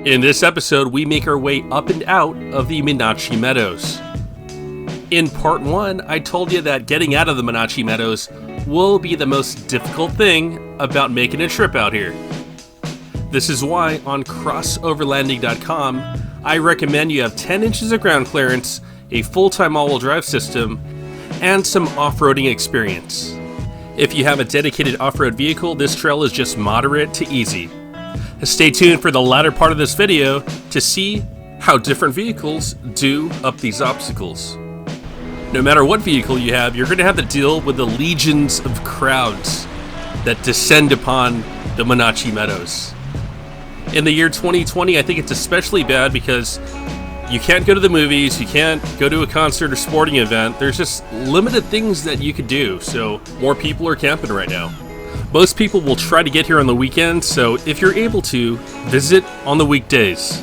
In this episode, we make our way up and out of the Monache Meadows. In part 1, I told you that getting out of the Monache Meadows will be the most difficult thing about making a trip out here. This is why on crossoverlanding.com, I recommend you have 10 inches of ground clearance, a full-time all-wheel drive system, and some off-roading experience. If you have a dedicated off-road vehicle, this trail is just moderate to easy. Stay tuned for the latter part of this video to see how different vehicles do up these obstacles. No matter what vehicle you have, you're going to have to deal with the legions of crowds that descend upon the Monache Meadows. In the year 2020, I think it's especially bad because you can't go to the movies, you can't go to a concert or sporting event. There's just limited things that you could do, so more people are camping right now. Most people will try to get here on the weekend, so if you're able to, visit on the weekdays.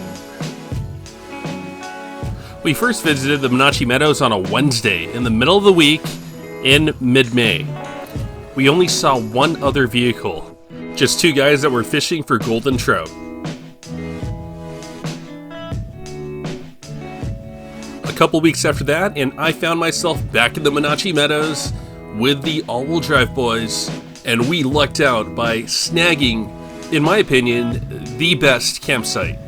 We first visited the Monache Meadows on a Wednesday in the middle of the week in mid-May. We only saw one other vehicle, just two guys that were fishing for golden trout. A couple weeks after that, and I found myself back in the Monache Meadows with the all-wheel drive boys, and we lucked out by snagging, in my opinion, the best campsite.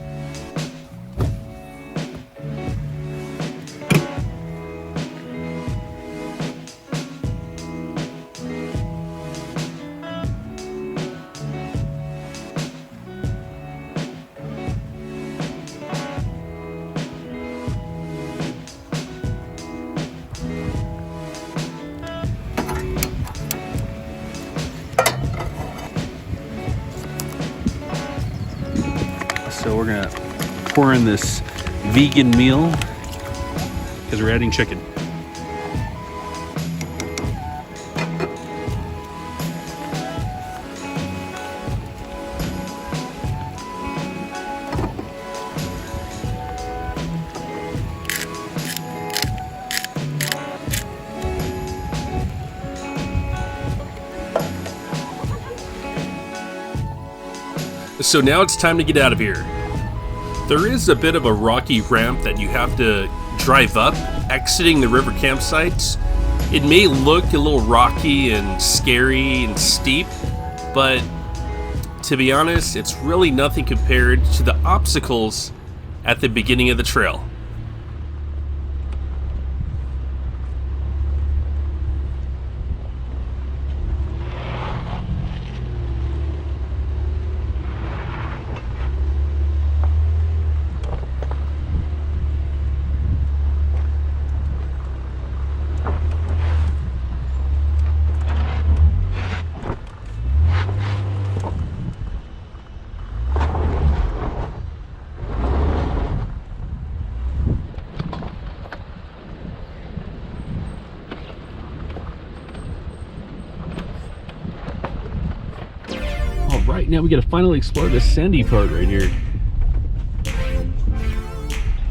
So we're gonna pour in this vegan meal because we're adding chicken. So now it's time to get out of here. There is a bit of a rocky ramp that you have to drive up, exiting the river campsites. It may look a little rocky and scary and steep, but to be honest, it's really nothing compared to the obstacles at the beginning of the trail. Right now we gotta finally explore this sandy part right here.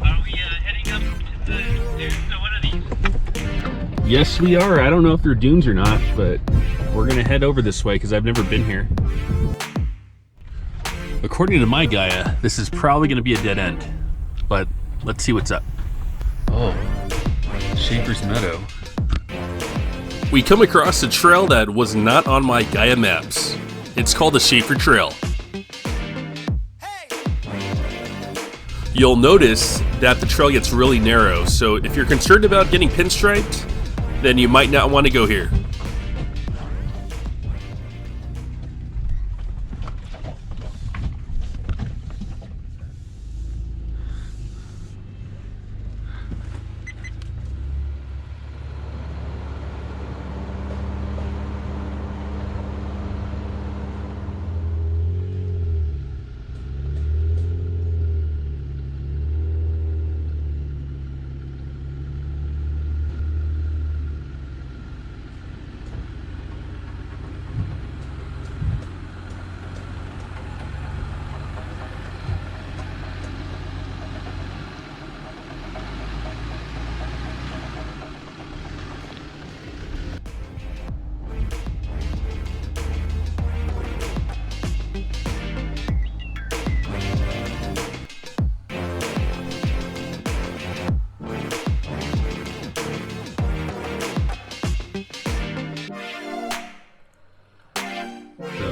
Are we heading up to the dunes or what are these? Yes, we are. I don't know if they're dunes or not, but we're gonna head over this way because I've never been here. According to my Gaia, this is probably gonna be a dead end, but let's see what's up. Oh, Shaffer's Meadow. We come across a trail that was not on my Gaia maps. It's called the Shaffer Trail. You'll notice that the trail gets really narrow, so if you're concerned about getting pinstriped, then you might not want to go here.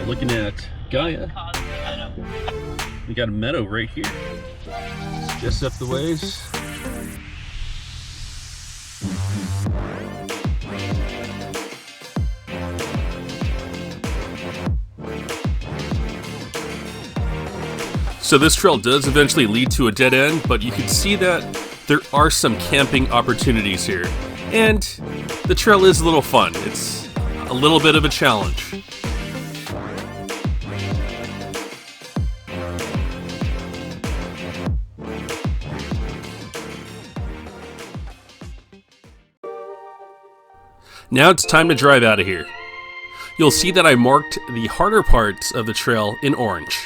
looking at Gaia. We got a meadow right here, just up the ways. So this trail does eventually lead to a dead end, but you can see that there are some camping opportunities here. And the trail is a little fun. It's a little bit of a challenge. Now it's time to drive out of here. You'll see that I marked the harder parts of the trail in orange.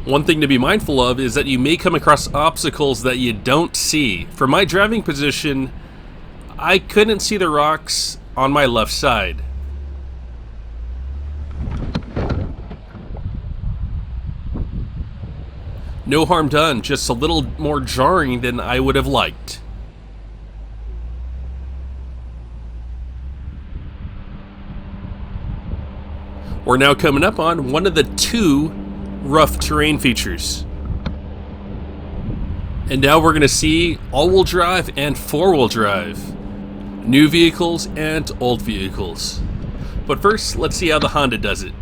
One thing to be mindful of is that you may come across obstacles that you don't see. For my driving position, I couldn't see the rocks on my left side. No harm done, just a little more jarring than I would have liked. We're now coming up on one of the two rough terrain features. And now we're going to see all-wheel drive and four-wheel drive. New vehicles and old vehicles. But first, let's see how the Honda does it.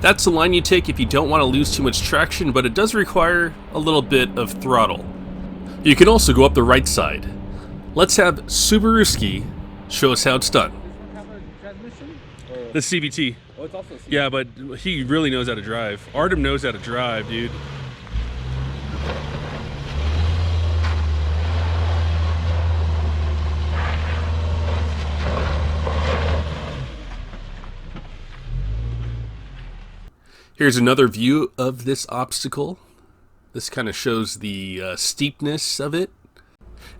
That's the line you take if you don't want to lose too much traction, but it does require a little bit of throttle. You can also go up the right side. Let's have Subaruski show us how it's done. Does it have a transmission? The CVT. Oh, it's also a CVT. Yeah, but he really knows how to drive. Artem knows how to drive, dude. Here's another view of this obstacle. This kind of shows the steepness of it.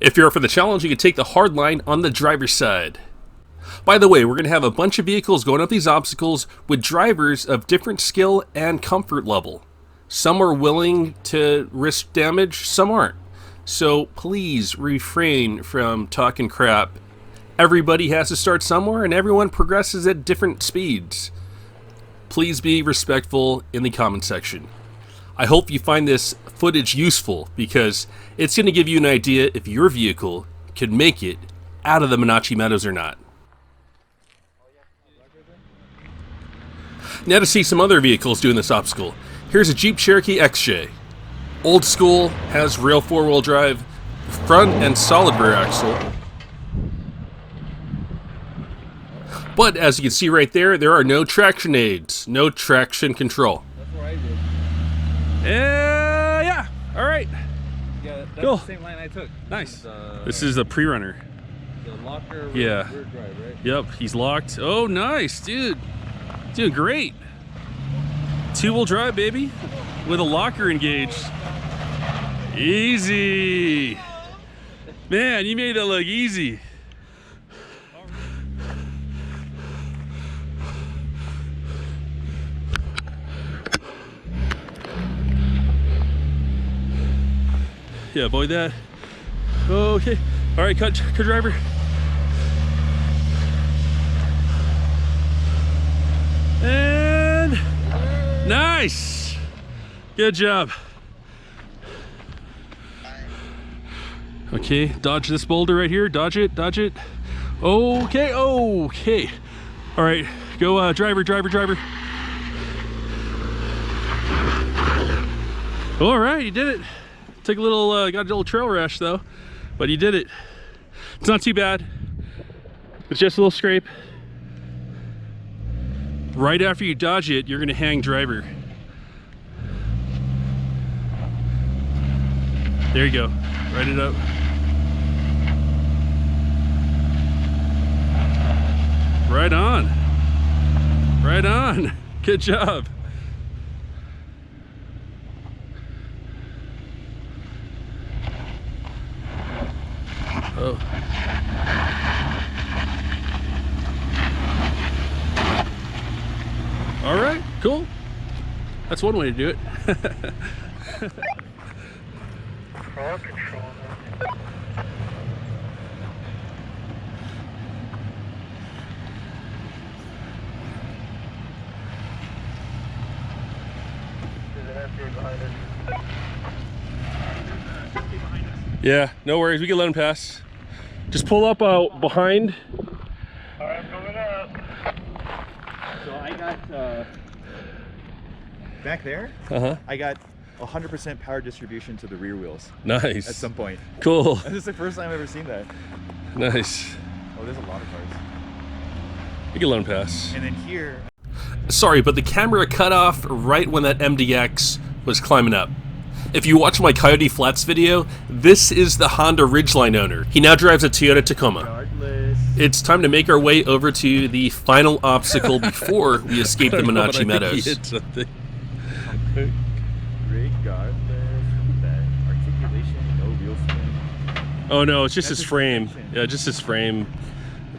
If you're up for the challenge, you can take the hard line on the driver's side. By the way, we're going to have a bunch of vehicles going up these obstacles with drivers of different skill and comfort level. Some are willing to risk damage, some aren't. So please refrain from talking crap. Everybody has to start somewhere and everyone progresses at different speeds. Please be respectful in the comment section. I hope you find this footage useful because it's going to give you an idea if your vehicle could make it out of the Monache Meadows or not. Now to see some other vehicles doing this obstacle. Here's a Jeep Cherokee Xj. Old school, has real four-wheel drive, front and solid rear axle. But as you can see right there, there are no traction aids, no traction control. That's what I did. Yeah, all right. Yeah, that's Cool. the same line I took. Nice. This is the pre-runner. The locker Yeah. rear drive, right? Yep, he's locked. Oh, nice, dude. Doing great. Two-wheel drive, baby, with a locker engaged. Easy. Man, you made that look easy. Yeah, avoid that. Okay. All right, cut driver. And nice. Good job. Okay, dodge this boulder right here. Dodge it, dodge it. Okay, okay. All right, go driver. All right, you did it. Took a little, got a little trail rash though, but you did it. It's not too bad. It's just a little scrape. Right after you dodge it, you're gonna hang driver. There you go, right it up. Right on, right on, good job. Oh. All right, cool. That's one way to do it. Crowd control. Yeah, no worries. We can let him pass. Just pull up behind. Alright, I'm going up. So I got Back there, I got 100% power distribution to the rear wheels Nice. at some point. Cool. This is the first time I've ever seen that. Nice. Oh, there's a lot of cars. You can let him pass. And then here, Sorry, but the camera cut off right when that MDX was climbing up. If you watch my Coyote Flats video, this is the Honda Ridgeline owner. He now drives a Toyota Tacoma. regardless. It's time to make our way over to the final obstacle before we escape the Monache Meadows. Regardless of that articulation, no wheel spin. Oh no, it's just That's his his frame. suspension. Yeah, just his frame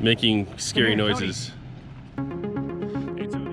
making scary Come here, Tony. noises. Hey, Tony.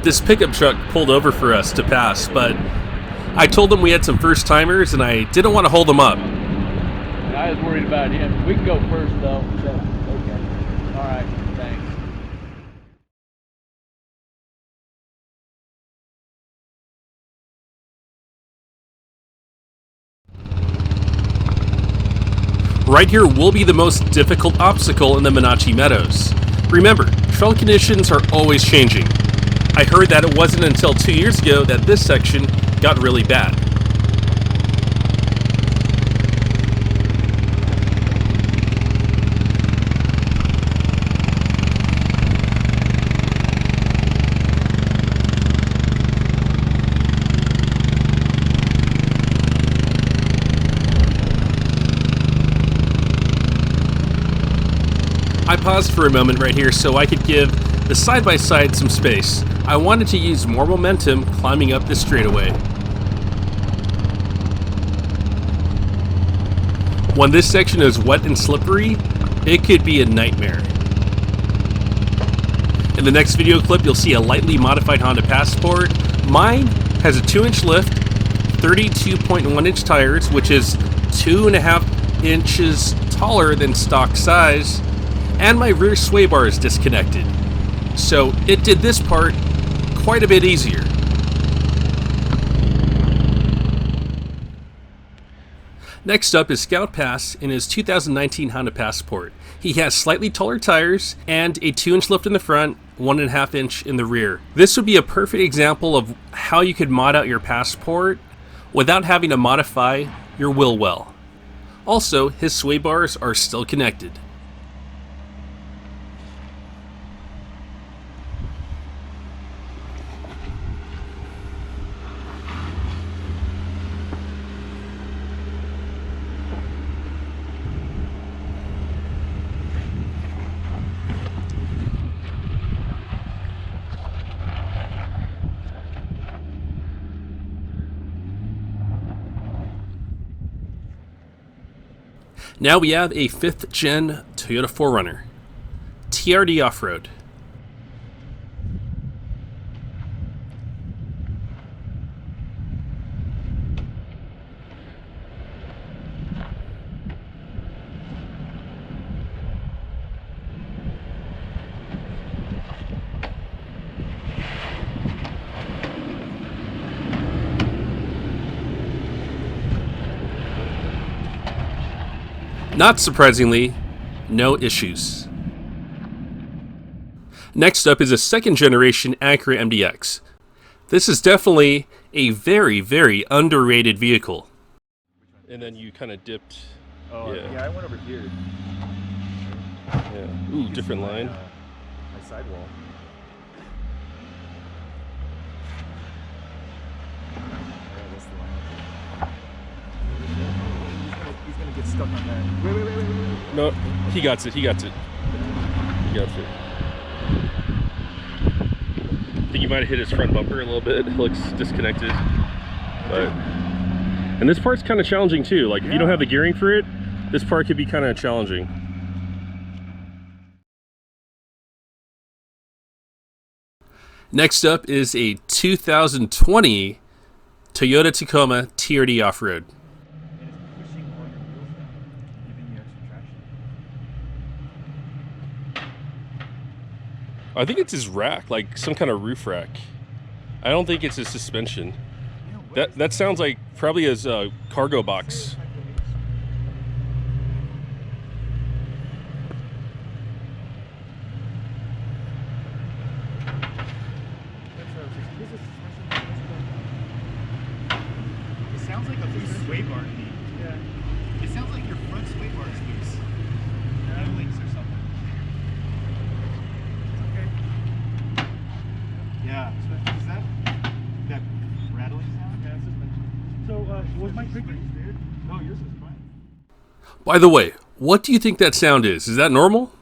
This pickup truck pulled over for us to pass, but I told them we had some first timers and I didn't want to hold them up. I was worried about him. We can go first though. So, okay. All right. Thanks. Right here will be the most difficult obstacle in the Monache Meadows. Remember, trail conditions are always changing. I heard that it wasn't until 2 years ago that this section got really bad. I paused for a moment right here so I could give the side-by-side some space. I wanted to use more momentum climbing up this straightaway. When this section is wet and slippery, it could be a nightmare. In the next video clip, you'll see a lightly modified Honda Passport. Mine has a 2-inch lift, 32.1-inch tires, which is 2.5 inches taller than stock size, and my rear sway bar is disconnected. So it did this part quite a bit easier. Next up is Scout Pass in his 2019 Honda Passport. He has slightly taller tires and a 2-inch lift in the front, 1.5 inch in the rear. This would be a perfect example of how you could mod out your Passport without having to modify your wheel well. Also, his sway bars are still connected. Now we have a 5th gen Toyota 4Runner, TRD Offroad. Not surprisingly, no issues. Next up is a 2nd generation Acura MDX. This is definitely a very, very underrated vehicle. And then you kind of dipped. Oh, yeah, I went over here. Yeah. Ooh, different line. My sidewall. Yeah, that's the line. He's gonna get stuck on that. Wait. No, he got it. He got it. I think he might have hit his front bumper a little bit. It looks disconnected. But and this part's kind of challenging too. Like if you don't have the gearing for it, this part could be kind of challenging. Next up is a 2020 Toyota Tacoma TRD Off-Road. I think it's his rack, like some kind of roof rack. I don't think it's his suspension. That sounds like probably his cargo box. It sounds like a loose sway bar to me. Yeah. It sounds like your front sway bar is loose. Rattlings or something. Okay. Yeah. So is that rattling sound? Yeah, it's suspension. So was my tricky? No, yours is fine. By the way, what do you think that sound is? Is that normal?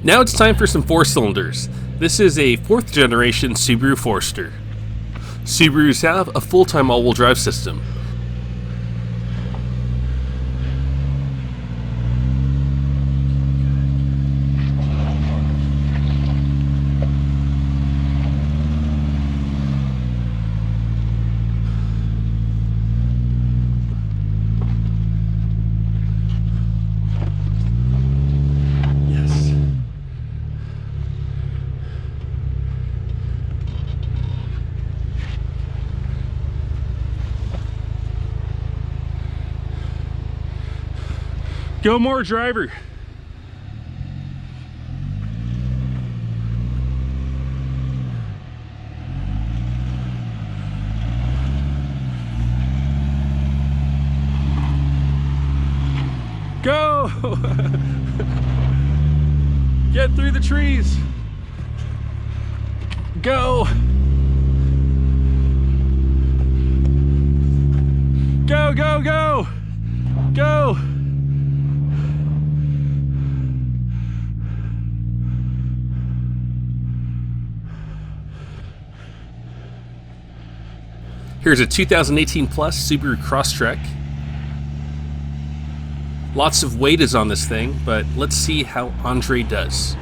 Now it's time for some 4-cylinders. This is a 4th generation Subaru Forester. Subarus have a full-time all-wheel drive system. Go more, driver. Go! Get through the trees. Go! Go, go, go! Go! Here's a 2018 plus Subaru Crosstrek. Lots of weight is on this thing, but let's see how Andre does.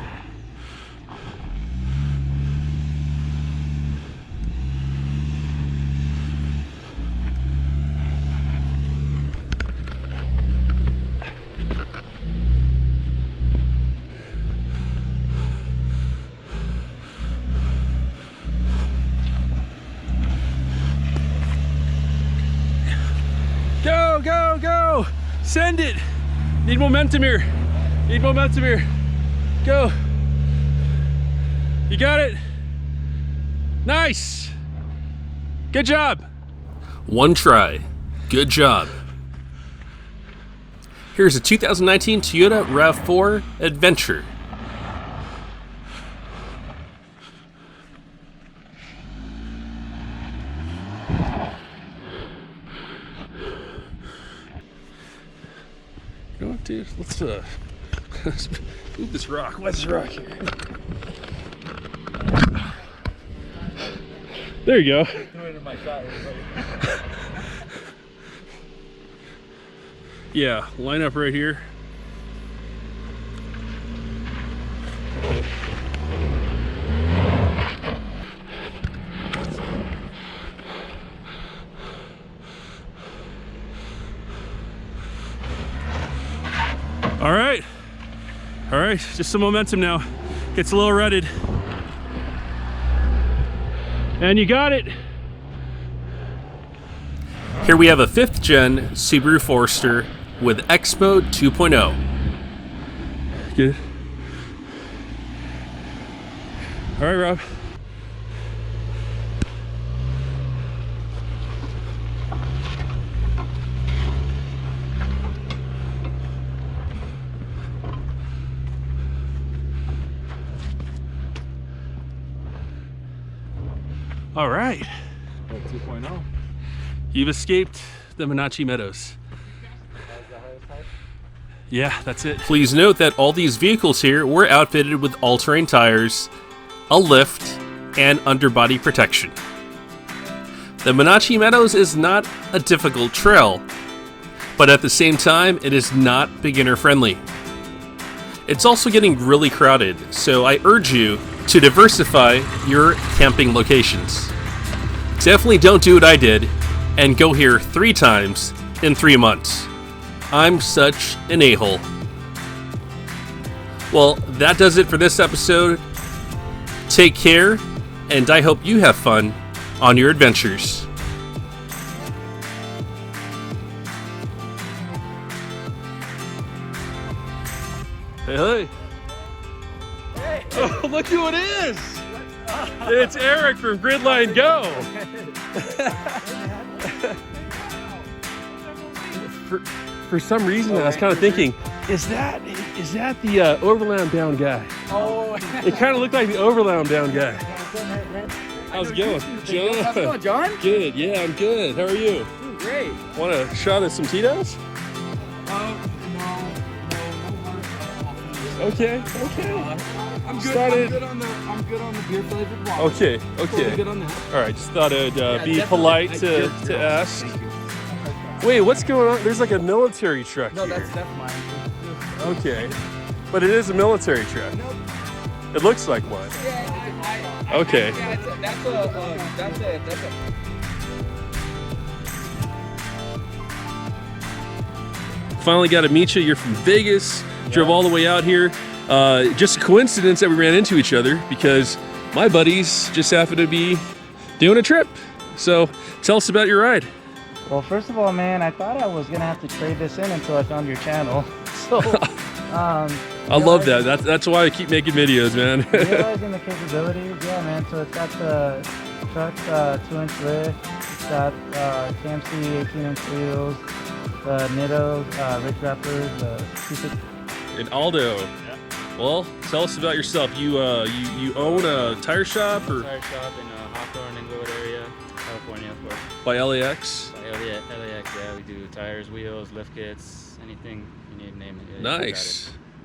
Go, go, go! Send it! Need momentum here. Need momentum here. Go. You got it. Nice. Good job. One try. Good job. Here's a 2019 Toyota RAV4 Adventure. You know what, dude? Let's move this rock. What's this rock here? There you go. Yeah, line up right here. All right, just some momentum now. Gets a little rutted. And you got it. Here we have a 5th gen Subaru Forester with X Mode 2.0. Good. All right, Rob. All right. 2.0. You've escaped the Monache Meadows. Yeah, that's it. Please note that all these vehicles here were outfitted with all-terrain tires, a lift, and underbody protection. The Monache Meadows is not a difficult trail, but at the same time, it is not beginner-friendly. It's also getting really crowded, so I urge you to diversify your camping locations. Definitely don't do what I did and go here 3 times in 3 months. I'm such an a-hole. Well, that does it for this episode. Take care, and I hope you have fun on your adventures. Hey, hey. Oh, look who it is! It's Eric from Gridline Go! For some reason, I was kind of thinking, is that the Overland bound guy? Oh, it kind of looked like the Overland bound guy. How's it going, John? How's it going, John? Good, yeah, I'm good. How are you? Great. Want a shot of some Tito's? No. Okay. I'm good. I'm good on the beer flavored water. Okay. Totally good on that. All right, just thought I'd be definitely. polite to ask. Thank you. Wait, what's going on? There's like a military truck No, here. that's mine. Okay, but it is a military truck. Nope. It looks like one. Yeah, Okay. That's a. Finally got to meet you. You're from Vegas. Drove all the way out here. Just a coincidence that we ran into each other because my buddies just happened to be doing a trip. So tell us about your ride. Well, first of all, man, I thought I was gonna have to trade this in until I found your channel. So, I love that. That's why I keep making videos, man. realizing the capabilities, yeah, man. So it's got the truck 2-inch lift. It's got KMC 18-inch wheels, the Nitto Ridge wrappers, the 260. And Aldo. Yeah. Well, tell us about yourself. You own a tire shop or Tire shop in Hawthorne, Inglewood area, California, of course. by LAX? LAX, yeah, we do tires, wheels, lift kits, anything you need, name it. Yeah,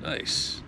Nice.